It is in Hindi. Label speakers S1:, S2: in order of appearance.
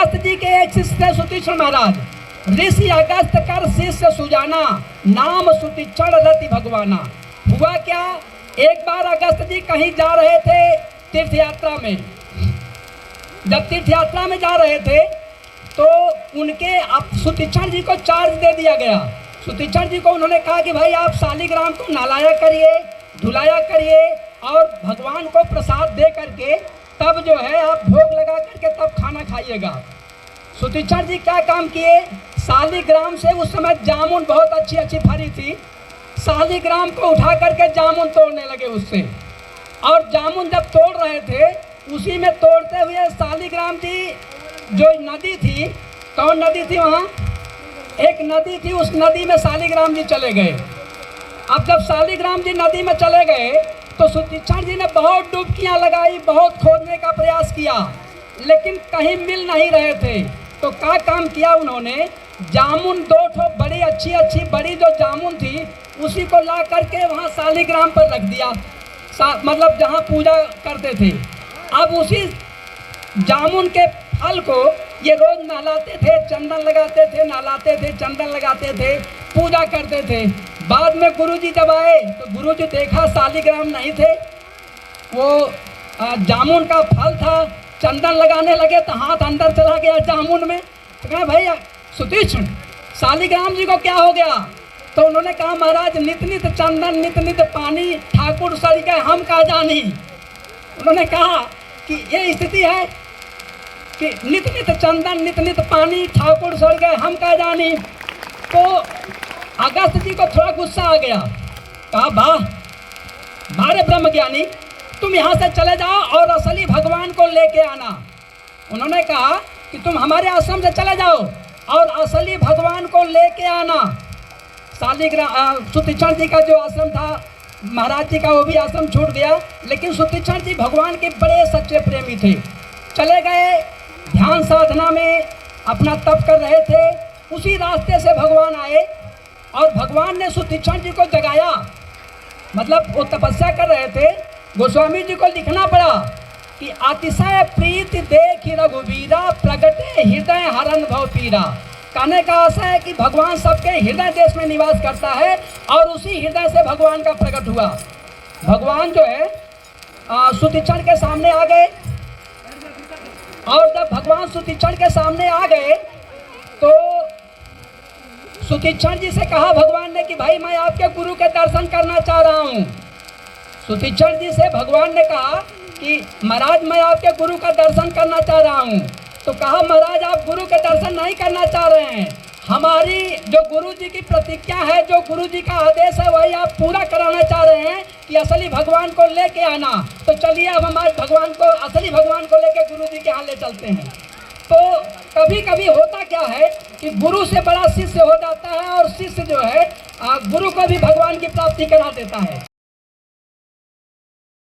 S1: अगस्त जी के एक शिष्य सुतीक्षण महाराज, ऋषि अगस्त कर शिष्य सुजाना, नाम सुतीक्षण रति भगवाना। हुआ क्या, एक बार अगस्त जी कहीं जा रहे थे तीर्थ यात्रा में। जब तीर्थ यात्रा में जा रहे थे तो उनके सुतीक्षण जी को चार्ज दे दिया गया। सुतीक्षण जी को उन्होंने कहा कि भाई आप शालिग्राम को नहलाया करिए, धुलाया करिए और भगवान को प्रसाद दे करके तब जो है आप भोग लगा करके तब खाना खाइएगा। सुतीक्षण जी क्या काम किए, शालिग्राम से उस समय जामुन बहुत अच्छी अच्छी फरी थी, शालिग्राम को उठा करके जामुन तोड़ने लगे उससे। और जामुन जब तोड़ रहे थे उसी में तोड़ते हुए शालिग्राम जी जो नदी थी, कौन नदी थी वहाँ, एक नदी थी, उस नदी में शालिग्राम जी चले गए। अब जब शालिग्राम जी नदी में चले गए तो सुतीक्षण जी ने बहुत डुबकियाँ लगाई, बहुत खोदने का प्रयास किया, लेकिन कहीं मिल नहीं रहे थे। तो क्या काम किया उन्होंने, जामुन दो ठो बड़ी अच्छी बड़ी जो जामुन थी उसी को ला करके वहाँ शालिग्राम पर रख दिया, मतलब जहाँ पूजा करते थे। अब उसी जामुन के फल को ये रोज नहलाते थे, चंदन लगाते थे, नहलाते थे, चंदन लगाते थे, पूजा करते थे। बाद में गुरुजी जब आए तो गुरुजी देखा शालिग्राम नहीं थे, वो जामुन का फल था। चंदन लगाने लगे तो हाथ अंदर चला गया जामुन में। तो कहा भाई सुतीक्षण शालिग्राम जी को क्या हो गया। तो उन्होंने कहा महाराज नित नित चंदन नित नित पानी ठाकुर सड़ गए हम का जानी। उन्होंने कहा कि ये स्थिति है कि नित नित चंदन नित नित पानी ठाकुर सड़ गए हम का जानी। तो अगस्त जी को थोड़ा गुस्सा आ गया, कहा वाह मारे ब्रह्म ज्ञानी, तुम यहाँ से चले जाओ और असली भगवान को लेके आना। उन्होंने कहा कि तुम हमारे आश्रम से चले जाओ और असली भगवान को लेके आना। शालिग्राम सुतीक्षण जी का जो आश्रम था महाराज जी का वो भी आश्रम छूट गया, लेकिन सुतीक्षण जी भगवान के बड़े सच्चे प्रेमी थे। चले गए, ध्यान साधना में अपना तप कर रहे थे, उसी रास्ते से भगवान आए और भगवान ने सुतीक्षण जी को जगाया। मतलब वो तपस्या कर रहे थे, गोस्वामी जी को लिखना पड़ा कि अतिशय प्रीति देखि रघुवीरा, प्रगटे हृदय हरन भव पीरा। कहने का आशा है कि भगवान सबके हृदय देश में निवास करता है और उसी हृदय से भगवान का प्रकट हुआ। भगवान जो है सुतीक्षण के सामने आ गए और जब भगवान सुतीक्षण के सामने आ गए तो सुतीक्षण जी से कहा भगवान ने कि भाई मैं आपके गुरु के दर्शन करना चाह रहा हूँ। सुतीक्षण जी से भगवान ने कहा कि महाराज मैं आपके गुरु का दर्शन करना चाह रहा हूँ। तो कहा महाराज आप गुरु के दर्शन नहीं करना चाह रहे हैं, हमारी जो गुरु जी की प्रतिज्ञा है, जो गुरु जी का आदेश है वही आप पूरा कराना चाह रहे हैं कि असली भगवान को लेके आना। तो चलिए अब हमारे भगवान को, असली भगवान को लेके गुरु जी के यहाँ ले चलते हैं। तो कभी कभी होता क्या है कि गुरु से बड़ा शिष्य हो जाता है और शिष्य जो है गुरु को भी भगवान की प्राप्ति करा देता है।